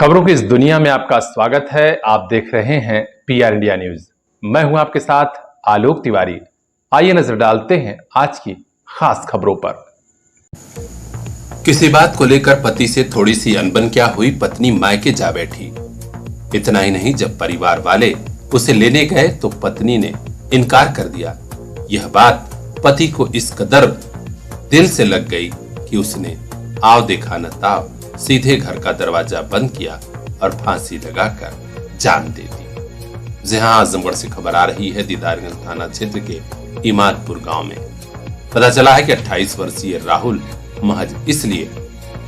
खबरों की इस दुनिया में आपका स्वागत है। आप देख रहे हैं पीआर इंडिया न्यूज। मैं हूं आपके साथ आलोक तिवारी। आइए नजर डालते हैं आज की खास खबरों पर। किसी बात को लेकर पति से थोड़ी सी अनबन क्या हुई, पत्नी मायके जा बैठी। इतना ही नहीं, जब परिवार वाले उसे लेने गए तो पत्नी ने इनकार कर दिया। यह बात पति को इस कदर दिल से लग गई कि उसने आव देखा न ताव सीधे घर का दरवाजा बंद किया और फांसी लगाकर जान दे दी। जहां आजमगढ़ से खबर आ रही है, दीदारगंज थाना क्षेत्र के इमादपुर गांव में पता चला है कि 28 वर्षीय राहुल महज इसलिए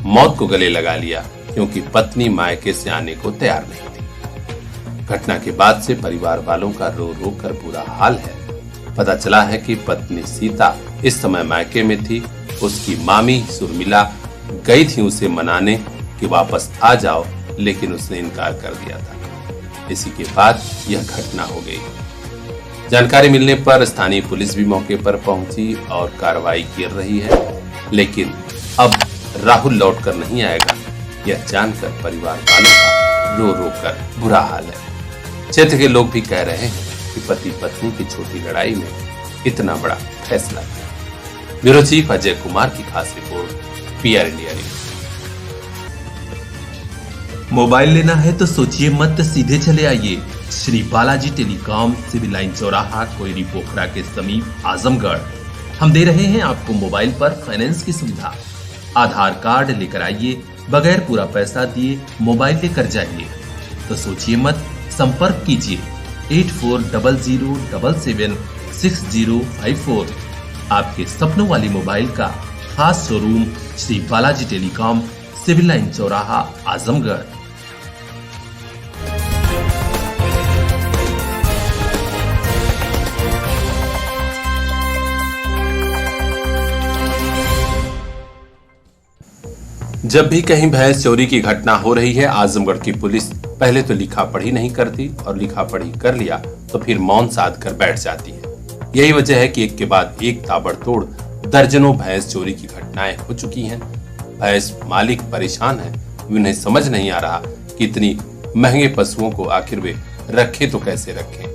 मौत को गले लगा लिया क्योंकि पत्नी मायके से आने को तैयार नहीं थी। घटना के बाद से परिवार वालों का रो रो कर बुरा हाल है। पता चला है कि पत्नी सीता इस समय मायके में थी। उसकी मामी सुरमिला गई थी उसे मनाने कि वापस आ जाओ, लेकिन उसने इनकार कर दिया था। इसी के बाद यह घटना हो गई। जानकारी मिलने पर स्थानीय पुलिस भी मौके पर पहुंची और कार्रवाई कर रही है, लेकिन अब राहुल लौटकर नहीं आएगा, यह जानकर परिवार वालों का रो रो कर बुरा हाल है। क्षेत्र के लोग भी कह रहे हैं कि पति पत्नी की छोटी लड़ाई में इतना बड़ा फैसला किया। ब्यूरो चीफ अजय कुमार की खास रिपोर्ट, पीआर इंडिया न्यूज। मोबाइल लेना है तो सोचिए मत, सीधे चले आइए Shri Balaji telecom, civil line चौराहा, कोयरी पोखरा के समीप आजमगढ़। हम दे रहे हैं आपको मोबाइल पर फाइनेंस की सुविधा। आधार कार्ड लेकर आइए, बगैर पूरा पैसा दिए मोबाइल लेकर जाइए। तो सोचिए मत, संपर्क कीजिए 8400776054। आपके सपनों वाली मोबाइल का खास showroom Shri Balaji telecom, civil line चौराहा, आजमगढ़। जब भी कहीं भैंस चोरी की घटना हो रही है, आजमगढ़ की पुलिस पहले तो लिखा पढ़ी नहीं करती और लिखा पढ़ी कर लिया तो फिर मौन साध कर बैठ जाती है। यही वजह है कि एक के बाद एक ताबड़तोड़ दर्जनों भैंस चोरी की घटनाएं हो चुकी हैं। भैंस मालिक परेशान है, उन्हें समझ नहीं आ रहा कि इतनी महंगे पशुओं को आखिर वे रखे तो कैसे रखें।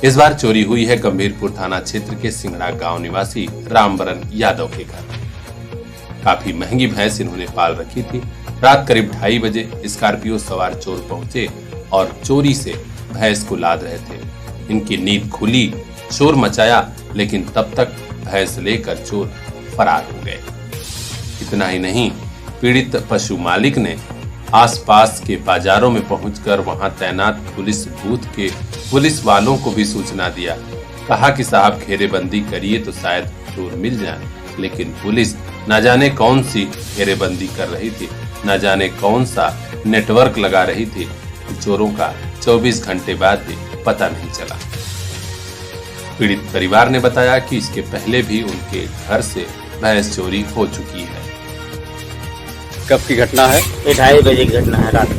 इस बार चोरी हुई है गंभीरपुर थाना क्षेत्र के सिंगड़ा गांव निवासी रामबरन यादव के घर। काफी महंगी भैंस इन्होंने पाल रखी थी। रात करीब 2:30 बजे स्कॉर्पियो सवार चोर पहुंचे और चोरी से भैंस को लाद रहे थे। इनकी नींद खुली, शोर मचाया, लेकिन तब तक भैंस लेकर चोर फरार हो गए। इतना ही नहीं, पीड़ित पशु मालिक ने आसपास के बाजारों में पहुंचकर वहां तैनात पुलिस बूथ के पुलिस वालों को भी सूचना दिया। कहा कि साहब घेरेबंदी करिए तो शायद चोर मिल जाए, लेकिन पुलिस न जाने कौन सी घेरेबंदी कर रही थी, न जाने कौन सा नेटवर्क लगा रही थी। चोरों का 24 घंटे बाद भी पता नहीं चला। पीड़ित परिवार ने बताया कि इसके पहले भी उनके घर से भैंस चोरी हो चुकी है। कब की घटना है? ये 2:30 बजे की घटना है। रात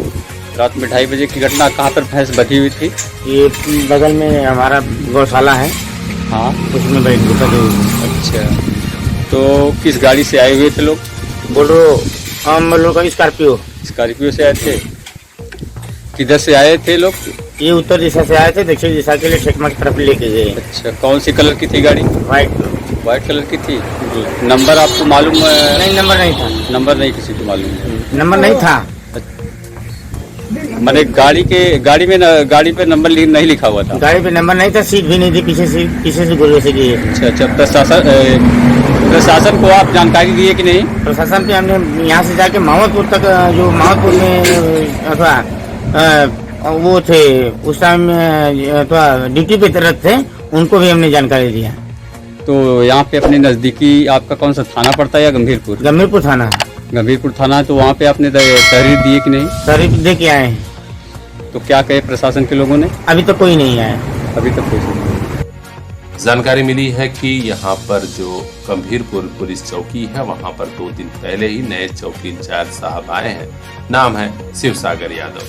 में 2:30 बजे की घटना। कहाँ पर भैंस बधी हुई थी? ये बगल में हमारा गौशाला है, हाँ, उसमें बैठ के बधी हुई। अच्छा, तो किस गाड़ी से आए हुए थे लोग? बोलो हम लोग का स्कॉर्पियो से आए थे। किधर से आए थे लोग? ये उत्तर दिशा से आए थे, दक्षिण दिशा के लिए ठेकमा की तरफ लेके गए। अच्छा, कौन सी कलर की थी गाड़ी? व्हाइट कलर की थी। नंबर आपको मालूम? नहीं, नंबर नहीं था। नंबर नहीं किसी को मालूम है? नंबर नहीं था। मैंने गाड़ी पे नंबर नहीं लिखा हुआ था। गाड़ी पे नंबर नहीं था, सीट भी नहीं थी, पीछे से गुरुए से गई। अच्छा, प्रशासन को आप जानकारी दिए कि नहीं? प्रशासन पे हमने यहाँ से जाके मावतपुर तक, जो मावतपुर में अथवा वो थे उस टाइम अथवा ड्यूटी पे तरफ थे, उनको भी हमने जानकारी दिया। तो यहाँ पे अपने नजदीकी आपका कौन सा थाना पड़ता है या गंभीरपुर? गंभीरपुर थाना। गंभीरपुर थाना। तो वहाँ पे आपने तहरीर दिए कि नहीं? तहरीर दे के आए हैं। तो क्या कहे प्रशासन के लोगों ने? अभी तक कोई नहीं आया। अभी तक कोई नहीं। जानकारी मिली है कि यहाँ पर जो गंभीरपुर पुलिस चौकी है, वहाँ पर 2 दिन पहले ही नए चौकी इंचार्ज साहब आए हैं। नाम है शिवसागर यादव।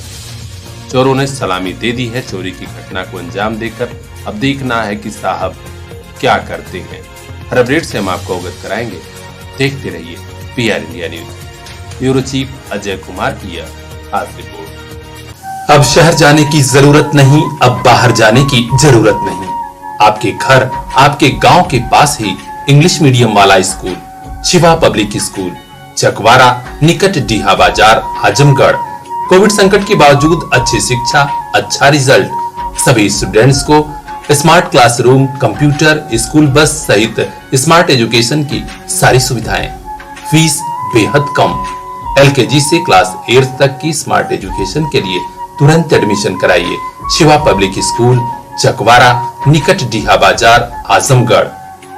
चोरों ने सलामी दे दी है। चोरी की घटना को अंजाम देकर अब देखना है कि साहब क्या करते हैं। हर अपडेट से हम आपको अवगत कराएंगे। देखते रहिए PR India news. Bureau chief Ajay Kumar की यह खास रिपोर्ट। अब शहर जाने की जरूरत नहीं, अब बाहर जाने की जरूरत नहीं। आपके घर, आपके गांव के पास ही इंग्लिश मीडियम वाला school Shiva public school, Chakwara, निकट डीहा बाजार, आजमगढ़। कोविड संकट के बावजूद अच्छी शिक्षा, अच्छा रिजल्ट, सभी स्टूडेंट्स को smart classroom, computer, school bus सहित स्मार्ट एजुकेशन की सारी सुविधाएं, फीस बेहद कम। LKG से क्लास 8 तक की स्मार्ट एजुकेशन के लिए तुरंत एडमिशन कराइए शिवा पब्लिक स्कूल, चकवारा, निकट डीहा बाजार, आजमगढ़।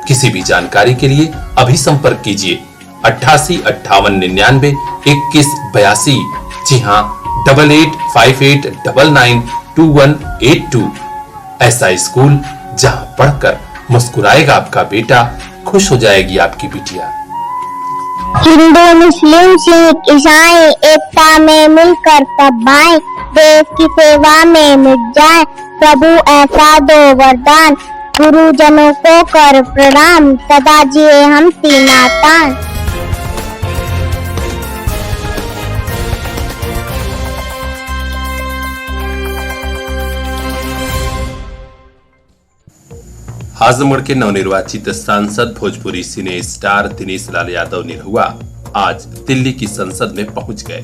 किसी भी जानकारी के लिए अभी संपर्क कीजिए 88 58 99 21 82। जी हाँ, 8858 99 2182। ऐसा स्कूल जहां पढ़कर मुस्कुराएगा आपका बेटा, खुश हो जाएगी आपकी बिटिया। हिंदू, मुस्लिम, सिख, ईसाई एकता में मिलकर तब भाई, देश की सेवा में मिट जाए प्रभु ऐसा दो वरदान। गुरुजनों को कर प्रणाम, सदा जिए हम सीना तान। आजमगढ़ के नवनिर्वाचित सांसद भोजपुरी सिने स्टार दिनेश लाल यादव निरहुआ आज दिल्ली की संसद में पहुंच गए।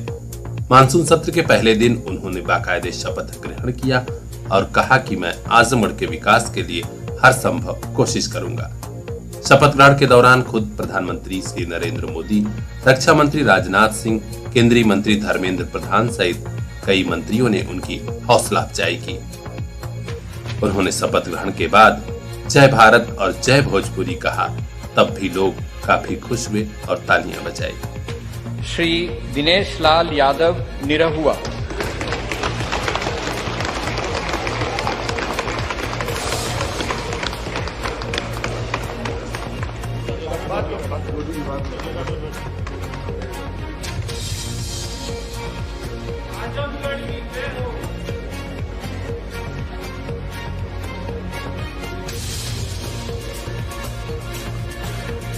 मानसून सत्र के पहले दिन उन्होंने बाकायदे शपथ ग्रहण किया और कहा कि मैं आजमगढ़ के विकास के लिए हर संभव कोशिश करूंगा। शपथ ग्रहण के दौरान खुद प्रधानमंत्री श्री नरेंद्र मोदी, रक्षा मंत्री राजनाथ सिंह, केंद्रीय मंत्री धर्मेंद्र प्रधान सहित कई मंत्रियों ने उनकी हौसला अफजाई की। उन्होंने शपथ ग्रहण के बाद जय भारत और जय भोजपुरी कहा, तब भी लोग काफी खुश हुए और तालियां बजाई। श्री दिनेश लाल यादव निरहुआ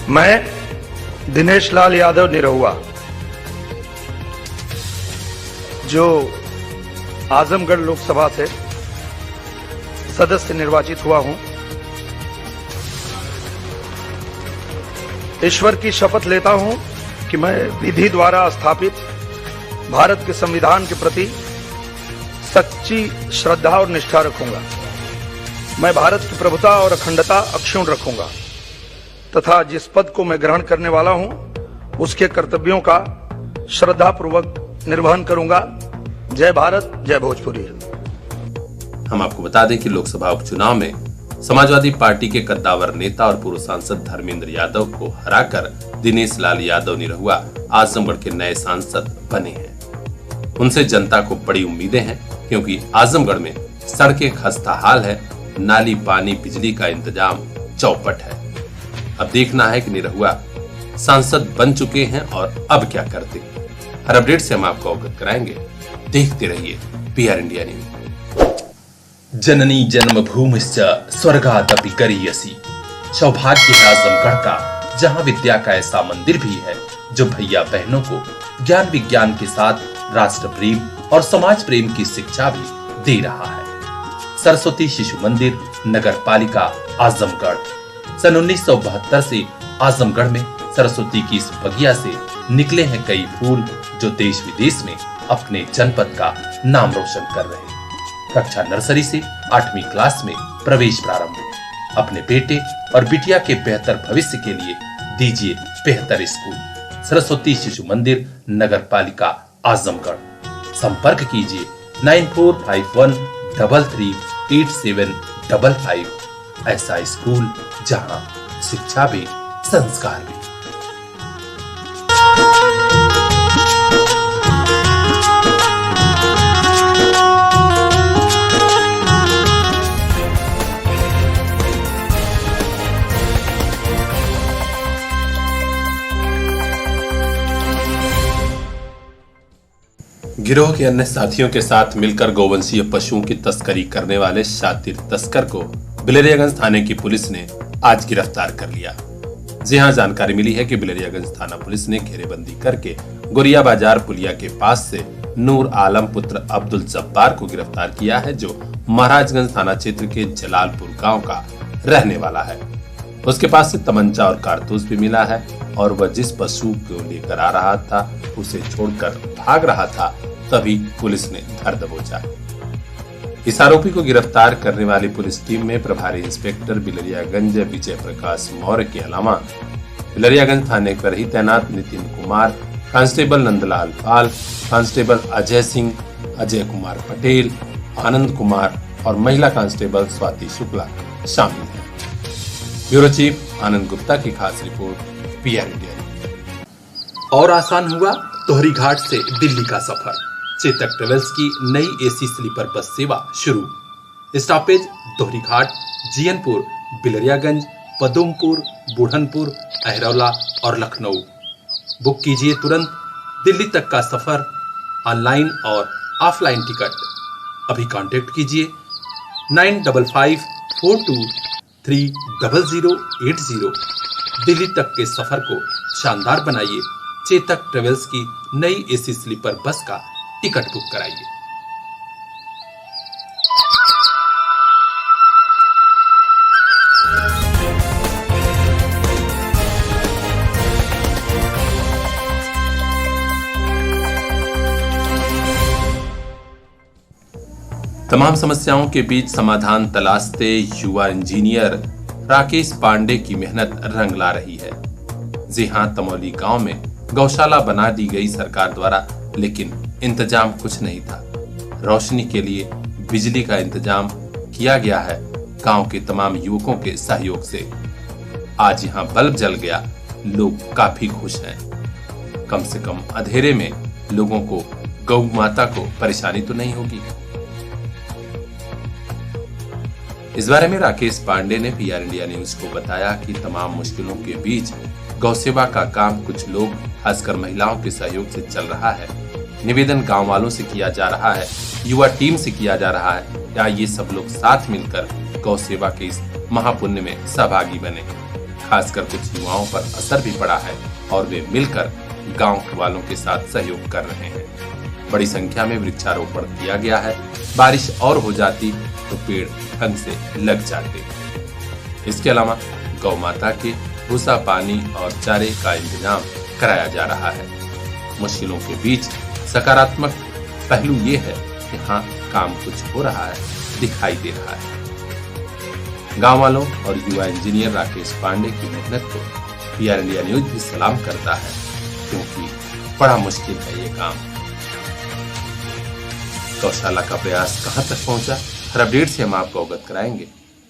मैं दिनेश लाल यादव निरहुआ, जो आजमगढ़ लोकसभा से सदस्य निर्वाचित हुआ हूं, ईश्वर की शपथ लेता हूं कि मैं विधि द्वारा स्थापित भारत के संविधान के प्रति सच्ची श्रद्धा और निष्ठा रखूंगा। मैं भारत की प्रभुता और अखंडता अक्षुण्ण रखूंगा तथा जिस पद को मैं ग्रहण करने वाला हूं उसके कर्तव्यों का श्रद्धा पूर्वक निर्वहन करूंगा। जय भारत, जय भोजपुरी। हम आपको बता दें कि लोकसभा उपचुनाव में समाजवादी पार्टी के कद्दावर नेता और पूर्व सांसद धर्मेंद्र यादव को हराकर दिनेश लाल यादव निरहुआ आजमगढ़ के नए सांसद बने हैं। उनसे जनता को बड़ी उम्मीदें हैं, क्योंकि आजमगढ़ में सड़कें खस्ताहाल है, नाली, पानी, बिजली का इंतजाम चौपट है। अब देखना है कि निरहुआ सांसद बन चुके हैं और अब क्या करते हैं। हर अपडेट से हम आपको अवगत कराएंगे। देखते रहिए PR इंडिया न्यूज। जननी जन्मभूमिश्च स्वर्गादपि गरीयसी। सौभाग्य है आजमगढ़ का, जहां विद्या का ऐसा मंदिर भी है जो भैया बहनों को ज्ञान विज्ञान के साथ राष्ट्र प्रेम और समाज प्रेम की शिक्षा भी दे रहा है। सरस्वती शिशु मंदिर, नगर पालिका, आजमगढ़। सन 1972 से आजमगढ़ में सरस्वती की इस बगिया से निकले हैं कई फूल, जो देश विदेश में अपने जनपद का नाम रोशन कर रहे हैं। कक्षा नर्सरी से 8वीं क्लास में प्रवेश प्रारंभ। अपने बेटे और बिटिया के बेहतर भविष्य के लिए दीजिए बेहतर स्कूल। सरस्वती शिशु मंदिर, नगर पालिका, आजमगढ़। संपर्क कीजिए 9451 338755। ऐसा स्कूल जहां शिक्षा भी, संस्कार भी। गिरोह के अन्य साथियों के साथ मिलकर गोवंशीय पशुओं की तस्करी करने वाले शातिर तस्कर को बिलरियागंज थाने की पुलिस ने आज गिरफ्तार कर लिया। जी हां, जानकारी मिली है कि बिलरियागंज थाना पुलिस ने घेरेबंदी करके गोरिया बाजार पुलिया के पास से नूर आलम पुत्र अब्दुल जब्बार को गिरफ्तार किया है, जो महाराजगंज थाना क्षेत्र के जलालपुर गांव का रहने वाला है। उसके पास से तमंचा और कारतूस भी मिला है और वह जिस पशु को लेकर आ रहा था उसे छोड़कर भाग रहा था, तभी पुलिस ने धर दबोचा। इस आरोपी को गिरफ्तार करने वाली पुलिस टीम में प्रभारी इंस्पेक्टर बिलरियागंज विजय प्रकाश मौर्य के अलावा बिलरियागंज थाने पर ही तैनात नितिन कुमार, कांस्टेबल नंदलाल पाल, कांस्टेबल अजय सिंह, अजय कुमार पटेल, आनंद कुमार और महिला कांस्टेबल स्वाति शुक्ला शामिल हैं। ब्यूरो चीफ आनंद गुप्ता की खास रिपोर्ट, PR इंडिया। और आसान हुआ तोहरी घाट से दिल्ली का सफर। चेतक ट्रेवल्स की नई AC स्लीपर बस सेवा शुरू। स्टॉपेज दोहरी घाट, जीयनपुर, बिलरियागंज, पदुमपुर, बुढ़नपुर, अहरौला और लखनऊ। बुक कीजिए तुरंत दिल्ली तक का सफर, ऑनलाइन और ऑफलाइन टिकट। अभी कांटेक्ट कीजिए 9542430080। दिल्ली तक के सफर को शानदार बनाइए। चेतक ट्रेवल्स की नई AC स्लीपर बस का टिकट बुक कराइए। तमाम समस्याओं के बीच समाधान तलाशते युवा इंजीनियर राकेश पांडे की मेहनत रंग ला रही है। जी हां, तमौली गांव में गौशाला बना दी गई सरकार द्वारा, लेकिन इंतजाम कुछ नहीं था। रोशनी के लिए बिजली का इंतजाम किया गया है गांव के तमाम युवकों के सहयोग से। आज यहां बल्ब जल गया, लोग काफी खुश हैं। कम से कम अंधेरे में लोगों को गौ माता को परेशानी तो नहीं होगी। इस बारे में राकेश पांडे ने PR इंडिया न्यूज को बताया कि तमाम मुश्किलों के बीच गौसेवा का काम कुछ लोग, खासकर महिलाओं के सहयोग से चल रहा है। निवेदन गांव वालों से किया जा रहा है, युवा टीम से किया जा रहा है, या ये सब लोग साथ मिलकर गौसेवा के इस महापुण्य में सहभागी बने। खासकर कुछ युवाओं पर असर भी पड़ा है और वे मिलकर गांव वालों के साथ सहयोग कर रहे हैं। बड़ी संख्या में वृक्षारोपण किया गया है। बारिश और हो जाती तो पेड़ ढंग से लग जाते। इसके अलावा गौ माता के भूसा, पानी और चारे का इंतजाम कराया जा रहा है। मुश्किलों के बीच सकारात्मक पहलू ये है कि हाँ, काम कुछ हो रहा है, दिखाई दे रहा है। गांव वालों और युवा इंजीनियर राकेश पांडे की मेहनत को PR इंडिया न्यूज भी सलाम करता है, क्योंकि बड़ा मुश्किल है ये काम। गौशाला का प्रयास कहां तक पहुंचा, हर अपडेट से हम आपको अवगत कराएंगे।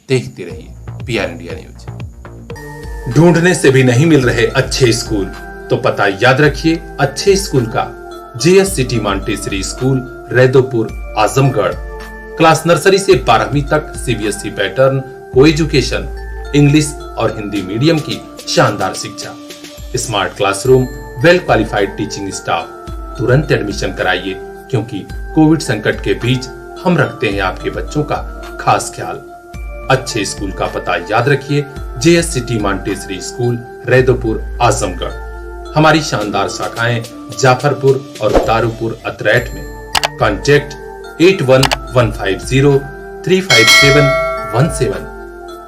देखते रहिए PR इंडिया न्यूज। ढूंढने से भी नहीं मिल रहे अच्छे स्कूल, तो पता याद रखिए अच्छे स्कूल का। JS city Montessori school, Raidopur, Azamgarh. Class nursery से 12वीं तक CBSE पैटर्न, को एजुकेशन, इंग्लिश और हिंदी मीडियम की शानदार शिक्षा, smart classroom, well qualified teaching staff. तुरंत एडमिशन कराइए, क्योंकि कोविड संकट के बीच हम रखते हैं आपके बच्चों का खास ख्याल। अच्छे स्कूल का पता याद रखिए, JS city Montessori school, Raidopur, Azamgarh. हमारी शानदार शाखाएं जाफरपुर और दारूपुर, अतरैट में। कॉन्टैक्ट 8115035717।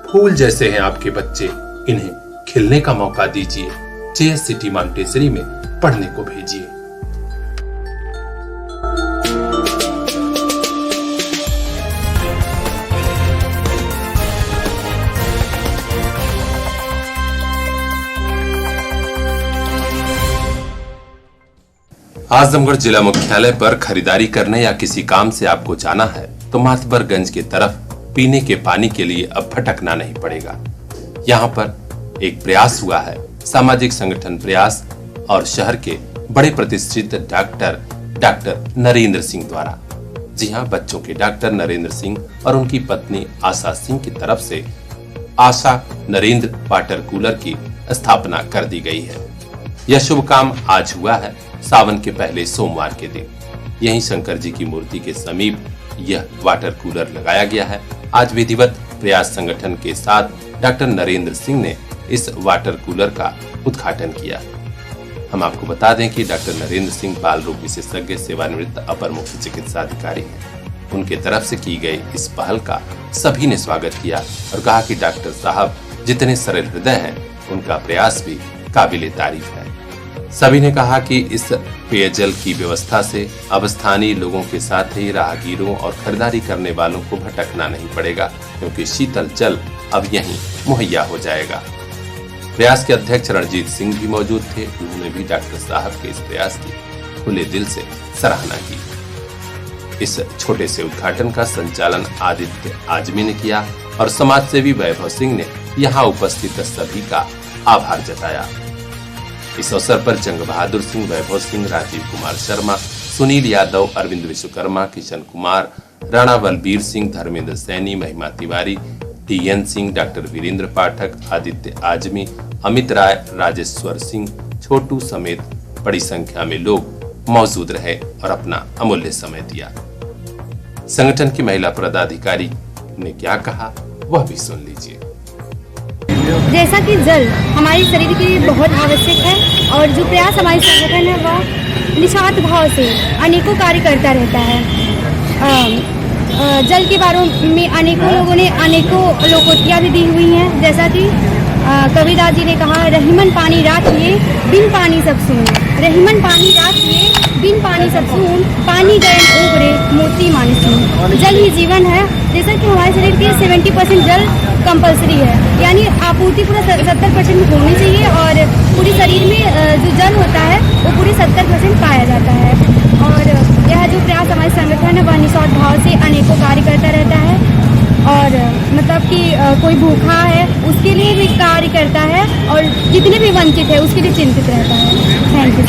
फूल जैसे हैं आपके बच्चे, इन्हें खिलने का मौका दीजिए। JS सिटी मॉन्टेसरी में पढ़ने को भेजिए। आजमगढ़ जिला मुख्यालय पर खरीदारी करने या किसी काम से आपको जाना है तो मातबरगंज की तरफ पीने के पानी के लिए अब भटकना नहीं पड़ेगा। यहाँ पर एक प्रयास हुआ है, सामाजिक संगठन प्रयास और शहर के बड़े प्रतिष्ठित डॉक्टर नरेंद्र सिंह द्वारा। जी हाँ, बच्चों के डॉक्टर नरेंद्र सिंह और उनकी पत्नी आशा सिंह की तरफ से आशा नरेंद्र वाटर कूलर की स्थापना कर दी गई है। यह शुभ काम आज हुआ है, सावन के पहले सोमवार के दिन। यहीं शंकर जी की मूर्ति के समीप यह वाटर कूलर लगाया गया है। आज विधिवत प्रयास संगठन के साथ डॉक्टर नरेंद्र सिंह ने इस वाटर कूलर का उद्घाटन किया। हम आपको बता दें कि डॉक्टर नरेंद्र सिंह बाल रोग विशेषज्ञ सेवानिवृत्त अपर मुख्य चिकित्सा अधिकारी हैं। उनके तरफ से की गई इस पहल का सभी ने स्वागत किया और कहा कि डॉक्टर साहब जितने सरल हृदय हैं, उनका प्रयास भी काबिले तारीफ है। सभी ने कहा कि इस पेयजल की व्यवस्था से अब स्थानीय लोगों के साथ ही राहगीरों और खरीदारी करने वालों को भटकना नहीं पड़ेगा, क्योंकि शीतल जल अब यहीं मुहैया हो जाएगा। प्रयास के अध्यक्ष रणजीत सिंह भी मौजूद थे। उन्होंने भी डॉक्टर साहब के इस प्रयास की खुले दिल से सराहना की। इस छोटे से उद्घाटन का संचालन आदित्य आजमी ने किया और समाज सेवी वैभव सिंह ने यहाँ उपस्थित सभी का आभार जताया। इस अवसर पर जंग बहादुर सिंह, वैभव सिंह, राजीव कुमार शर्मा, सुनील यादव, अरविंद विश्वकर्मा, किशन कुमार, राणा बलबीर सिंह, धर्मेंद्र सैनी, महिमा तिवारी, टीएन सिंह, डॉक्टर वीरेंद्र पाठक, आदित्य आजमी, अमित राय, राजेश्वर सिंह, छोटू समेत बड़ी संख्या में लोग मौजूद रहे और अपना अमूल्य समय दिया। संगठन की महिला पदाधिकारी ने क्या कहा वह भी सुन लीजिए। जैसा कि जल हमारे शरीर के लिए बहुत आवश्यक है और जो प्रयास हमारे संगठन है वह निस्वार्थ भाव से अनेकों कार्य करता रहता है। जल के बारे में अनेकों लोगों ने अनेकों लोकोक्तियाँ भी दी हुई हैं, जैसा कि कबीरदास जी ने कहा, रहीमन पानी राखिए बिन पानी सब सून, रहीमन पानी राखिए बिन पानी सब सून, पानी गए उबरे मोती मानसून। जल ही जीवन है। जैसा कि हमारे शरीर के 70% जल कंपलसरी है, यानी आपूर्ति पूरा 70% होनी चाहिए और पूरे शरीर में जो जल होता है वो पूरे 70% पाया जाता है। और यह जो प्रयास हमारे संगठन है वह निस्वार्थ भाव से अनेकों कार्य करता रहता है और मतलब कि कोई भूखा है उसके लिए भी कार्य करता है और जितने भी वंचित है उसके लिए चिंतित रहता है। Thank you.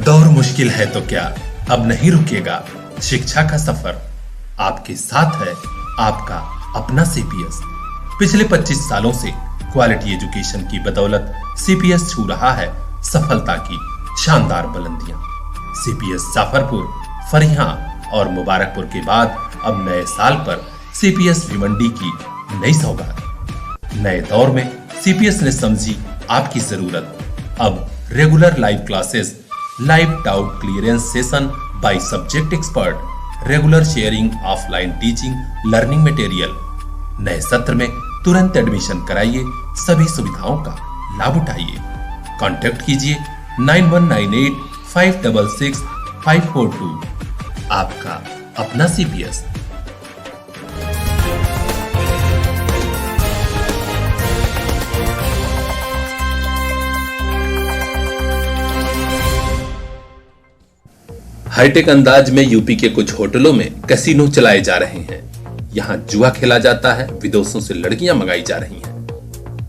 दौर मुश्किल है तो क्या, अब नहीं रुकेगा शिक्षा का सफर। आपके साथ है आपका अपना सीपीएस। पिछले 25 सालों से क्वालिटी एजुकेशन की बदौलत सीपीएस छू रहा है सफलता की शानदार बुलंदियां। सीपीएस जाफरपुर, फरिया और मुबारकपुर के बाद अब नए साल पर सीपीएस भिवंडी की नई सौगात। नए दौर में सीपीएस ने समझी आपकी जरूरत। अब regular live classes, live doubt clearance session by subject expert, regular sharing, offline teaching, learning material. नए सत्र में तुरंत एडमिशन कराइए, सभी सुविधाओं का लाभ उठाइए। कांटेक्ट कीजिए 9198566542। आपका अपना सीपीएस। हाईटेक अंदाज में यूपी के कुछ होटलों में कैसीनो चलाए जा रहे हैं। यहाँ जुआ खेला जाता है, विदेशों से लड़कियां मंगाई जा रही हैं।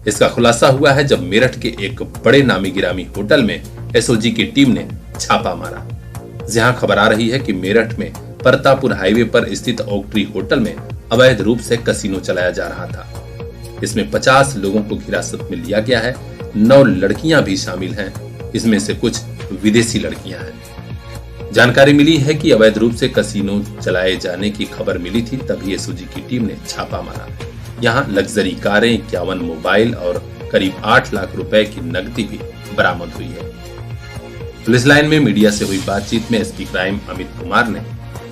इसका खुलासा हुआ है जब मेरठ के एक बड़े नामी गिरामी होटल में एसओजी की टीम ने छापा मारा। जहां खबर आ रही है कि मेरठ में परतापुर हाईवे पर स्थित ओकट्री होटल में अवैध रूप से कैसीनो चलाया जा रहा था। इसमें 50 लोगों को हिरासत में लिया गया है। 9 लड़कियां भी शामिल हैं, इसमें से कुछ विदेशी लड़कियां हैं। जानकारी मिली है कि अवैध रूप से कैसीनो चलाए जाने की खबर मिली थी, तभी एसओजी की टीम ने छापा मारा। यहाँ लग्जरी कारें, 51 मोबाइल और करीब 8 लाख रुपए की नकदी भी बरामद हुई है। पुलिस लाइन में मीडिया से हुई बातचीत में एसपी क्राइम अमित कुमार ने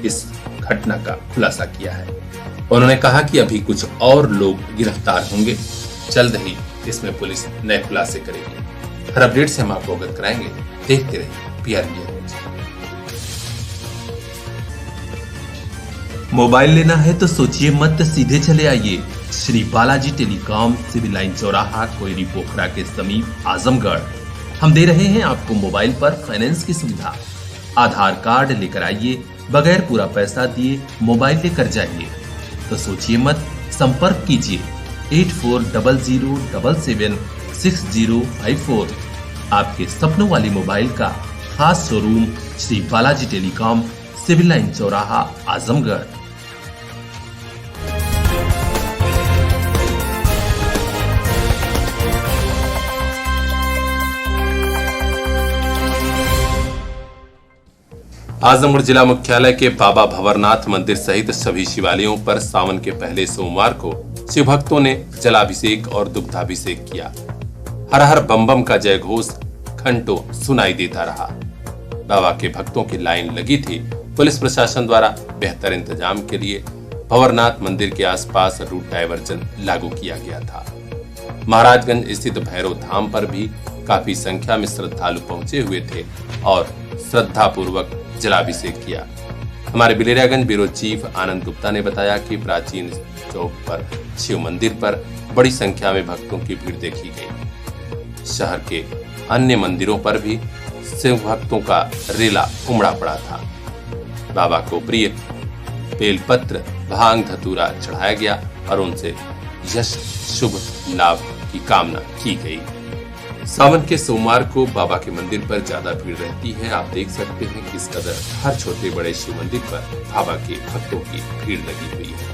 इस घटना का खुलासा किया है। उन्होंने कहा कि अभी कुछ और लोग गिरफ्तार होंगे, जल्द ही इसमें पुलिस नए खुलासे करेगी। हर अपडेट से हम आपको अवगत कराएंगे। देखते रहिए पीआर इंडिया न्यूज। मोबाइल लेना है तो सोचिए मत, सीधे चले आइए Shri Balaji telecom, civil line चौराहा, कोयरी पोखरा के समीप, आजमगढ़। हम दे रहे हैं आपको मोबाइल पर फाइनेंस की सुविधा। आधार कार्ड लेकर आइए, बगैर पूरा पैसा दिए मोबाइल लेकर जाइए। तो सोचिए मत, संपर्क कीजिए 8400776054। आपके सपनों वाली मोबाइल का खास showroom Shri Balaji telecom, civil line चौराहा, आजमगढ़। आजमगढ़ जिला मुख्यालय के बाबा भंवरनाथ मंदिर सहित सभी शिवालयों पर सावन के पहले सोमवार को शिव भक्तों ने जलाभिषेक और दुग्धाभिषेक किया। हर हर बम बम का जय घोष घंटों सुनाई देता रहा। बाबा के भक्तों की लाइन लगी थी। पुलिस प्रशासन द्वारा बेहतर इंतजाम के लिए भंवरनाथ मंदिर के आसपास रूट डायवर्जन लागू किया गया था। महाराजगंज स्थित भैरव धाम पर भी काफी संख्या में श्रद्धालु पहुंचे हुए थे और श्रद्धा पूर्वक जलाभिषेक किया। हमारे बिलेरियागंज ब्यूरो चीफ आनंद गुप्ता ने बताया कि प्राचीन चौक पर शिव मंदिर पर बड़ी संख्या में भक्तों की भीड़ देखी गई। शहर के अन्य मंदिरों पर भी शिव भक्तों का रेला उमड़ा पड़ा था। बाबा को प्रिय बेलपत्र, भांग, धतूरा चढ़ाया गया और उनसे यश शुभ लाभ की कामना की गई। सावन के सोमवार को बाबा के मंदिर पर ज्यादा भीड़ रहती है। आप देख सकते हैं किस कदर हर छोटे बड़े शिव मंदिर पर बाबा के भक्तों की भीड़ लगी हुई है।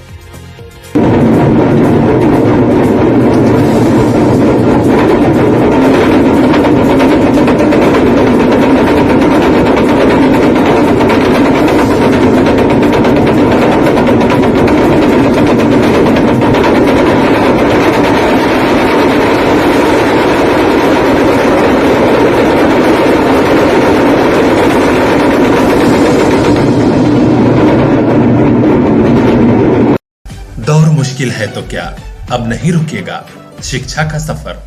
दौर मुश्किल है तो क्या, अब नहीं रुकेगा शिक्षा का सफर।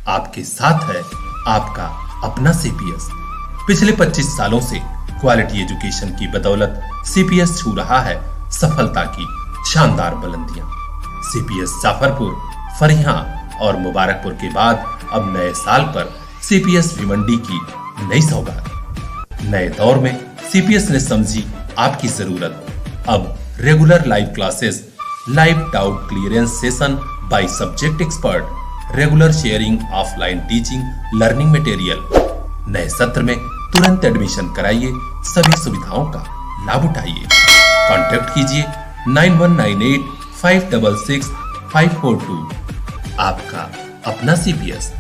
आपके साथ है आपका अपना सीपीएस। पिछले 25 सालों से क्वालिटी एजुकेशन की बदौलत सीपीएस छू रहा है सफलता की शानदार बुलंदियां। सीपीएस जाफरपुर, फरियां और मुबारकपुर के बाद अब नए साल पर सीपीएस भिवंडी की नई सौगात। नए दौर में सीपीएस ने समझी आपकी जरूरत। अब regular live classes, live doubt clearance session by subject expert, regular sharing, offline teaching, learning material. नए सत्र में तुरंत एडमिशन कराइए, सभी सुविधाओं का लाभ उठाइए। कांटेक्ट कीजिए 9198 566 542। आपका अपना सीपीएस।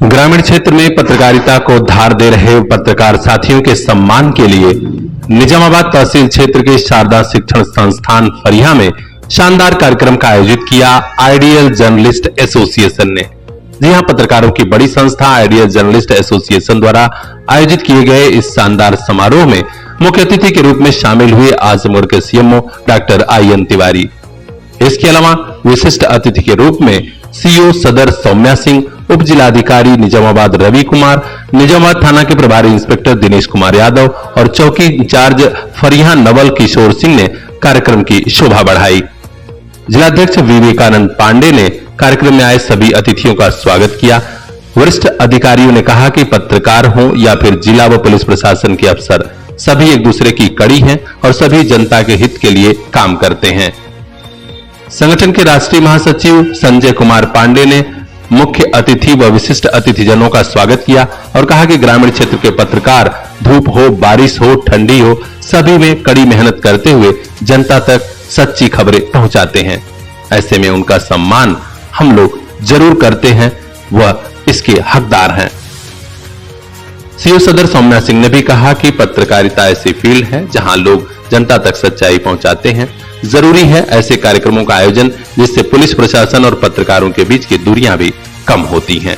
ग्रामीण क्षेत्र में पत्रकारिता को धार दे रहे पत्रकार साथियों के सम्मान के लिए निजामाबाद तहसील क्षेत्र के शारदा शिक्षण संस्थान फरिया में शानदार कार्यक्रम का आयोजित किया आइडियल जर्नलिस्ट एसोसिएशन ने। जी हां, पत्रकारों की बड़ी संस्था आइडियल जर्नलिस्ट एसोसिएशन द्वारा आयोजित किए गए इस शानदार समारोह में मुख्य अतिथि के रूप में शामिल हुए आजमगढ़ के सीएमओ डॉक्टर आईएन तिवारी। इसके अलावा विशिष्ट अतिथि के रूप में सीओ सदर सौम्या सिंह, उप जिलाधिकारी निजामाबाद रवि कुमार, निजामाबाद थाना के प्रभारी इंस्पेक्टर दिनेश कुमार यादव और चौकी इंचार्ज फरिया नवल किशोर सिंह ने कार्यक्रम की शोभा बढ़ाई। जिलाध्यक्ष विवेकानंद पांडे ने कार्यक्रम में आए सभी अतिथियों का स्वागत किया। वरिष्ठ अधिकारियों ने कहा कि पत्रकार हो या फिर जिला व पुलिस प्रशासन के अफसर, सभी एक दूसरे की कड़ी हैं और सभी जनता के हित के लिए काम करते हैं। संगठन के राष्ट्रीय महासचिव संजय कुमार पांडे ने मुख्य अतिथि व विशिष्ट अतिथिजनों का स्वागत किया और कहा कि ग्रामीण क्षेत्र के पत्रकार धूप हो, बारिश हो, ठंडी हो, सभी में कड़ी मेहनत करते हुए जनता तक सच्ची खबरें पहुंचाते हैं। ऐसे में उनका सम्मान हम लोग जरूर करते हैं, वह इसके हकदार हैं। सीओ सदर सौम्या सिंह ने भी कहा कि पत्रकारिता ऐसी फील्ड है जहां लोग जनता तक सच्चाई पहुंचाते हैं। जरूरी है ऐसे कार्यक्रमों का आयोजन जिससे पुलिस प्रशासन और पत्रकारों के बीच की दूरियां भी कम होती हैं।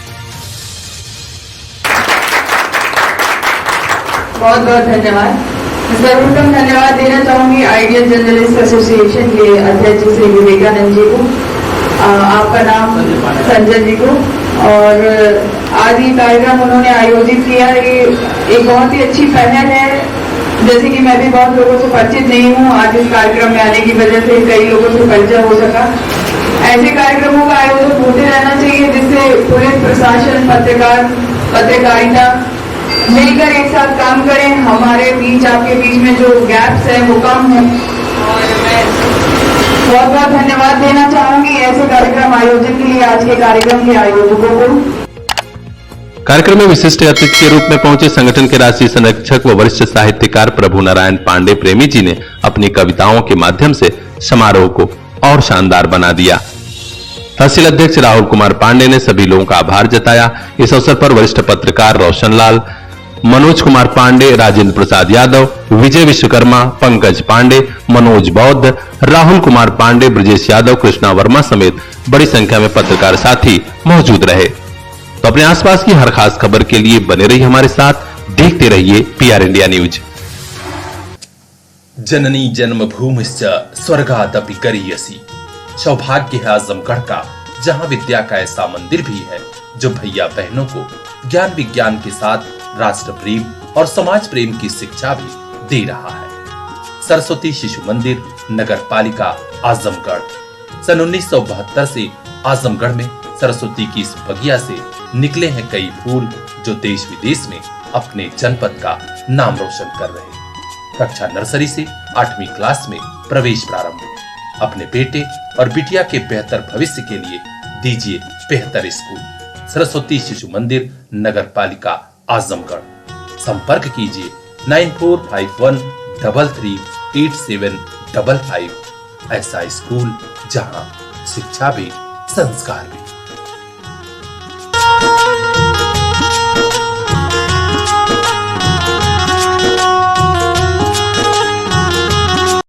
बहुत बहुत धन्यवाद। सर्वप्रथम धन्यवाद देना चाहूंगी आइडियल जर्नलिस्ट एसोसिएशन के अध्यक्ष श्री विवेकानंद जी को, आपका नाम संजय जी को, और आज ये कार्यक्रम उन्होंने आयोजित किया। ये एक बहुत ही अच्छी पहल है। जैसे कि मैं भी बहुत लोगों से परिचित नहीं हूँ, आज इस कार्यक्रम में आने की वजह से कई लोगों से परिचय हो सका। ऐसे कार्यक्रमों का आयोजन होते रहना चाहिए जिससे पुलिस प्रशासन, पत्रकार, पत्रकारिता मिलकर एक साथ काम करें। हमारे बीच, आपके बीच में जो गैप्स है वो कम है। और मैं बहुत बहुत धन्यवाद देना चाहूंगी ऐसे कार्यक्रम आयोजन के लिए, आज के कार्यक्रम के आयोजकों को। कार्यक्रम में विशिष्ट अतिथि के रूप में पहुंचे संगठन के राष्ट्रीय संरक्षक व वरिष्ठ साहित्यकार प्रभु नारायण पांडे प्रेमी जी ने अपनी कविताओं के माध्यम से समारोह को और शानदार बना दिया। तहसील अध्यक्ष राहुल कुमार पांडे ने सभी लोगों का आभार जताया। इस अवसर पर वरिष्ठ पत्रकार रोशनलाल, मनोज कुमार पांडे, राजेंद्र प्रसाद यादव, विजय विश्वकर्मा, पंकज पांडे, मनोज बौद्ध, राहुल कुमार पांडे, ब्रजेश यादव, कृष्णा वर्मा समेत बड़ी संख्या में पत्रकार साथी मौजूद रहे। तो अपने आसपास की हर खास खबर के लिए बने रहिए हमारे साथ, देखते रहिए पीआर इंडिया न्यूज। जननी जन्मभूमिश्च स्वर्गादपि गरीयसी। सौभाग्य है आजमगढ़ का, जहां विद्या का ऐसा मंदिर भी है जो भैया बहनों को ज्ञान विज्ञान के साथ राष्ट्र प्रेम और समाज प्रेम की शिक्षा भी दे रहा है। सरस्वती शिशु मंदिर, नगर पालिका आजमगढ़। सन 1972 से आजमगढ़ में सरस्वती की इस बगिया से निकले हैं कई फूल जो देश विदेश में अपने जनपद का नाम रोशन कर रहे हैं। कक्षा नर्सरी से 8वीं क्लास में प्रवेश प्रारंभ। अपने बेटे और बिटिया के बेहतर भविष्य के लिए दीजिए बेहतर स्कूल। सरस्वती शिशु मंदिर, नगर पालिका आजमगढ़। संपर्क कीजिए 9451338755। ऐसा स्कूल जहां शिक्षा भी संस्कार भी।